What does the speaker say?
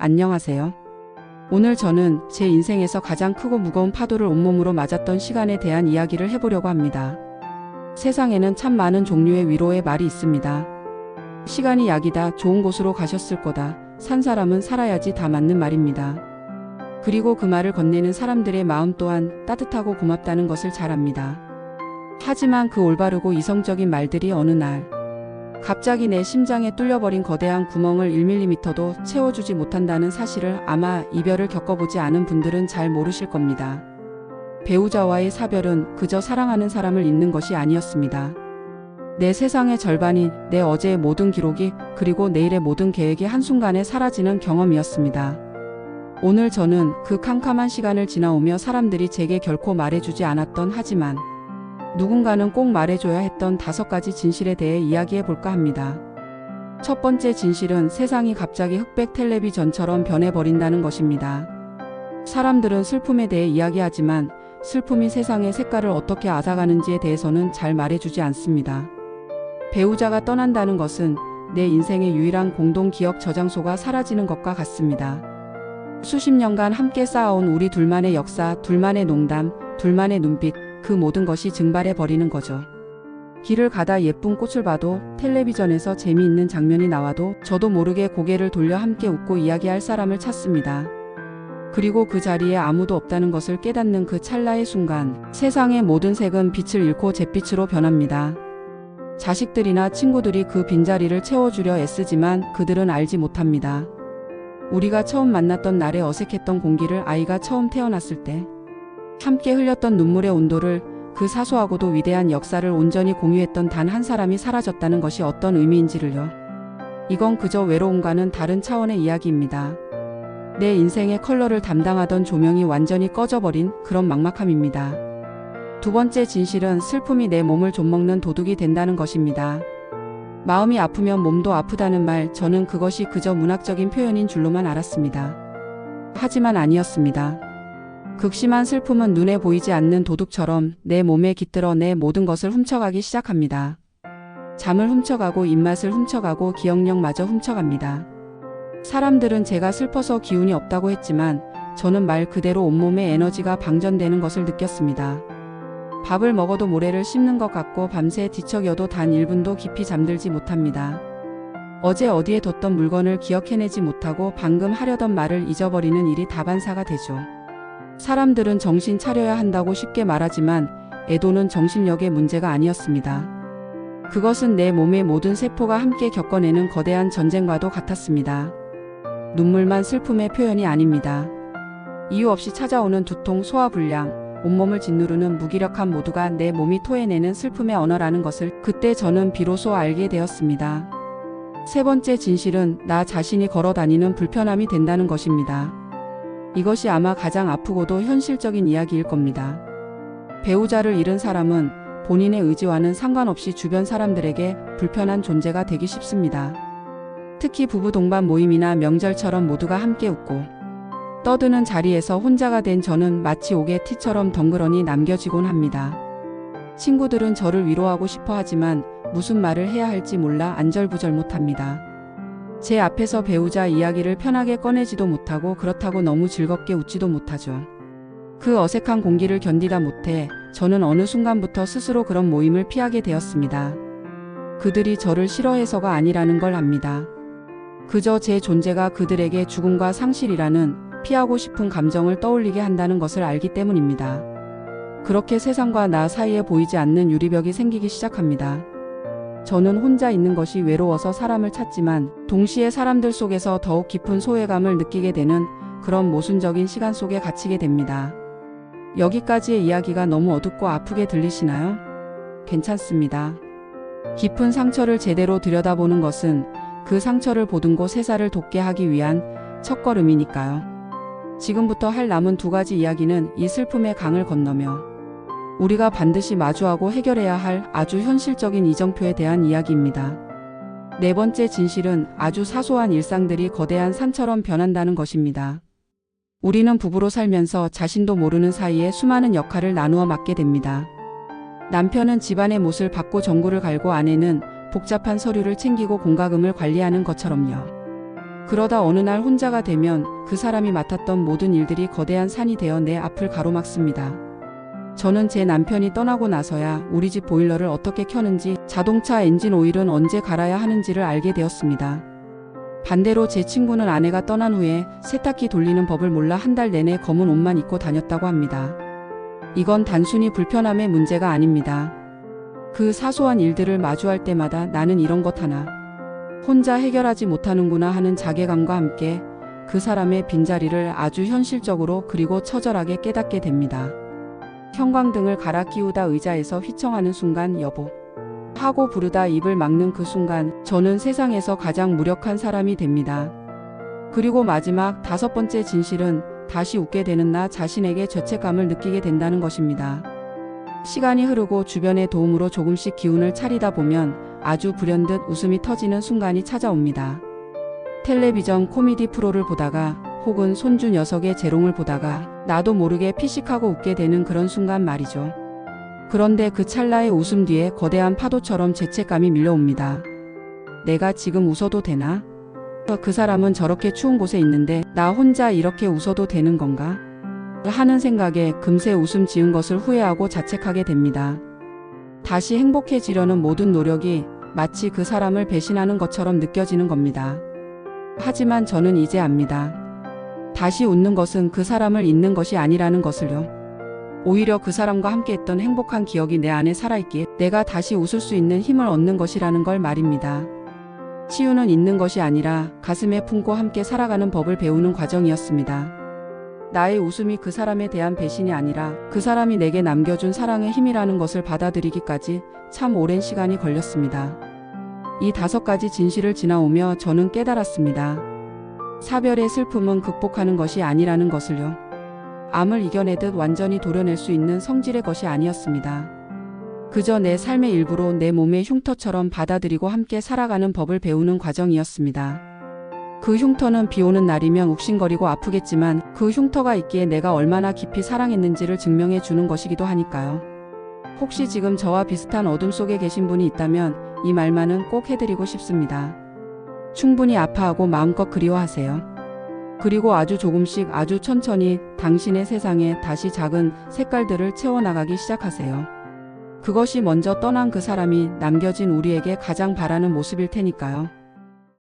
안녕하세요. 오늘 저는 제 인생에서 가장 크고 무거운 파도를 온몸으로 맞았던 시간에 대한 이야기를 해보려고 합니다. 세상에는 참 많은 종류의 위로의 말이 있습니다. 시간이 약이다, 좋은 곳으로 가셨을 거다, 산 사람은 살아야지 다 맞는 말입니다. 그리고 그 말을 건네는 사람들의 마음 또한 따뜻하고 고맙다는 것을 잘 압니다. 하지만 그 올바르고 이성적인 말들이 어느 날 갑자기 내 심장에 뚫려버린 거대한 구멍을 1mm도 채워주지 못한다는 사실을 아마 이별을 겪어보지 않은 분들은 잘 모르실 겁니다. 배우자와의 사별은 그저 사랑하는 사람을 잊는 것이 아니었습니다. 내 세상의 절반이, 내 어제의 모든 기록이, 그리고 내일의 모든 계획이 한순간에 사라지는 경험이었습니다. 오늘 저는 그 캄캄한 시간을 지나오며 사람들이 제게 결코 말해주지 않았던, 하지만 누군가는 꼭 말해줘야 했던 5가지 진실에 대해 이야기해 볼까 합니다. 첫 번째 진실은 세상이 갑자기 흑백 텔레비전처럼 변해버린다는 것입니다. 사람들은 슬픔에 대해 이야기하지만 슬픔이 세상의 색깔을 어떻게 앗아가는지에 대해서는 잘 말해주지 않습니다. 배우자가 떠난다는 것은 내 인생의 유일한 공동 기억 저장소가 사라지는 것과 같습니다. 수십 년간 함께 쌓아온 우리 둘만의 역사, 둘만의 농담, 둘만의 눈빛, 그 모든 것이 증발해 버리는 거죠. 길을 가다 예쁜 꽃을 봐도, 텔레비전에서 재미있는 장면이 나와도 저도 모르게 고개를 돌려 함께 웃고 이야기할 사람을 찾습니다. 그리고 그 자리에 아무도 없다는 것을 깨닫는 그 찰나의 순간, 세상의 모든 색은 빛을 잃고 잿빛으로 변합니다. 자식들이나 친구들이 그 빈자리를 채워주려 애쓰지만 그들은 알지 못합니다. 우리가 처음 만났던 날에 어색했던 공기를, 아이가 처음 태어났을 때 함께 흘렸던 눈물의 온도를, 그 사소하고도 위대한 역사를 온전히 공유했던 단 한 사람이 사라졌다는 것이 어떤 의미인지를요. 이건 그저 외로움과는 다른 차원의 이야기입니다. 내 인생의 컬러를 담당하던 조명이 완전히 꺼져버린 그런 막막함입니다. 두 번째 진실은 슬픔이 내 몸을 좀먹는 도둑이 된다는 것입니다. 마음이 아프면 몸도 아프다는 말, 저는 그것이 그저 문학적인 표현인 줄로만 알았습니다. 하지만 아니었습니다. 극심한 슬픔은 눈에 보이지 않는 도둑처럼 내 몸에 깃들어 내 모든 것을 훔쳐가기 시작합니다. 잠을 훔쳐가고, 입맛을 훔쳐가고, 기억력마저 훔쳐갑니다. 사람들은 제가 슬퍼서 기운이 없다고 했지만 저는 말 그대로 온몸에 에너지가 방전되는 것을 느꼈습니다. 밥을 먹어도 모래를 씹는 것 같고, 밤새 뒤척여도 단 1분도 깊이 잠들지 못합니다. 어제 어디에 뒀던 물건을 기억해내지 못하고 방금 하려던 말을 잊어버리는 일이 다반사가 되죠. 사람들은 정신 차려야 한다고 쉽게 말하지만 애도는 정신력의 문제가 아니었습니다. 그것은 내 몸의 모든 세포가 함께 겪어내는 거대한 전쟁과도 같았습니다. 눈물만 슬픔의 표현이 아닙니다. 이유 없이 찾아오는 두통, 소화불량, 온몸을 짓누르는 무기력함, 모두가 내 몸이 토해내는 슬픔의 언어라는 것을 그때 저는 비로소 알게 되었습니다. 세 번째 진실은 나 자신이 걸어다니는 불편함이 된다는 것입니다. 이것이 아마 가장 아프고도 현실적인 이야기일 겁니다. 배우자를 잃은 사람은 본인의 의지와는 상관없이 주변 사람들에게 불편한 존재가 되기 쉽습니다. 특히 부부 동반 모임이나 명절처럼 모두가 함께 웃고 떠드는 자리에서 혼자가 된 저는 마치 옥의 티처럼 덩그러니 남겨지곤 합니다. 친구들은 저를 위로하고 싶어 하지만 무슨 말을 해야 할지 몰라 안절부절 못합니다. 제 앞에서 배우자 이야기를 편하게 꺼내지도 못하고, 그렇다고 너무 즐겁게 웃지도 못하죠. 그 어색한 공기를 견디다 못해 저는 어느 순간부터 스스로 그런 모임을 피하게 되었습니다. 그들이 저를 싫어해서가 아니라는 걸 압니다. 그저 제 존재가 그들에게 죽음과 상실이라는 피하고 싶은 감정을 떠올리게 한다는 것을 알기 때문입니다. 그렇게 세상과 나 사이에 보이지 않는 유리벽이 생기기 시작합니다. 저는 혼자 있는 것이 외로워서 사람을 찾지만 동시에 사람들 속에서 더욱 깊은 소외감을 느끼게 되는 그런 모순적인 시간 속에 갇히게 됩니다. 여기까지의 이야기가 너무 어둡고 아프게 들리시나요? 괜찮습니다. 깊은 상처를 제대로 들여다보는 것은 그 상처를 보듬고 새살을 돋게 하기 위한 첫걸음이니까요. 지금부터 할 남은 2가지 이야기는 이 슬픔의 강을 건너며 우리가 반드시 마주하고 해결해야 할 아주 현실적인 이정표에 대한 이야기입니다. 네 번째 진실은 아주 사소한 일상들이 거대한 산처럼 변한다는 것입니다. 우리는 부부로 살면서 자신도 모르는 사이에 수많은 역할을 나누어 맡게 됩니다. 남편은 집안의 못을 받고 전구를 갈고, 아내는 복잡한 서류를 챙기고 공과금을 관리하는 것처럼요. 그러다 어느 날 혼자가 되면 그 사람이 맡았던 모든 일들이 거대한 산이 되어 내 앞을 가로막습니다. 저는 제 남편이 떠나고 나서야 우리 집 보일러를 어떻게 켜는지, 자동차 엔진 오일은 언제 갈아야 하는지를 알게 되었습니다. 반대로 제 친구는 아내가 떠난 후에 세탁기 돌리는 법을 몰라 한 달 내내 검은 옷만 입고 다녔다고 합니다. 이건 단순히 불편함의 문제가 아닙니다. 그 사소한 일들을 마주할 때마다 나는 이런 것 하나 혼자 해결하지 못하는구나 하는 자괴감과 함께 그 사람의 빈자리를 아주 현실적으로 그리고 처절하게 깨닫게 됩니다. 형광등을 갈아 끼우다 의자에서 휘청하는 순간 여보 하고 부르다 입을 막는 그 순간 저는 세상에서 가장 무력한 사람이 됩니다. 그리고 마지막 5번째 진실은 다시 웃게 되는 나 자신에게 죄책감을 느끼게 된다는 것입니다. 시간이 흐르고 주변의 도움으로 조금씩 기운을 차리다 보면 아주 불현듯 웃음이 터지는 순간이 찾아옵니다. 텔레비전 코미디 프로를 보다가 혹은 손주 녀석의 재롱을 보다가 나도 모르게 피식하고 웃게 되는 그런 순간 말이죠. 그런데 그 찰나의 웃음 뒤에 거대한 파도처럼 죄책감이 밀려옵니다. 내가 지금 웃어도 되나? 그 사람은 저렇게 추운 곳에 있는데 나 혼자 이렇게 웃어도 되는 건가? 하는 생각에 금세 웃음 지은 것을 후회하고 자책하게 됩니다. 다시 행복해지려는 모든 노력이 마치 그 사람을 배신하는 것처럼 느껴지는 겁니다. 하지만 저는 이제 압니다. 다시 웃는 것은 그 사람을 잊는 것이 아니라는 것을요. 오히려 그 사람과 함께했던 행복한 기억이 내 안에 살아있기에 내가 다시 웃을 수 있는 힘을 얻는 것이라는 걸 말입니다. 치유는 잊는 것이 아니라 가슴에 품고 함께 살아가는 법을 배우는 과정이었습니다. 나의 웃음이 그 사람에 대한 배신이 아니라 그 사람이 내게 남겨준 사랑의 힘이라는 것을 받아들이기까지 참 오랜 시간이 걸렸습니다. 이 5가지 진실을 지나오며 저는 깨달았습니다. 사별의 슬픔은 극복하는 것이 아니라는 것을요. 암을 이겨내듯 완전히 도려낼 수 있는 성질의 것이 아니었습니다. 그저 내 삶의 일부로 내 몸의 흉터처럼 받아들이고 함께 살아가는 법을 배우는 과정이었습니다. 그 흉터는 비 오는 날이면 욱신거리고 아프겠지만 그 흉터가 있기에 내가 얼마나 깊이 사랑했는지를 증명해 주는 것이기도 하니까요. 혹시 지금 저와 비슷한 어둠 속에 계신 분이 있다면 이 말만은 꼭 해드리고 싶습니다. 충분히 아파하고 마음껏 그리워하세요. 그리고 아주 조금씩 아주 천천히 당신의 세상에 다시 작은 색깔들을 채워나가기 시작하세요. 그것이 먼저 떠난 그 사람이 남겨진 우리에게 가장 바라는 모습일 테니까요.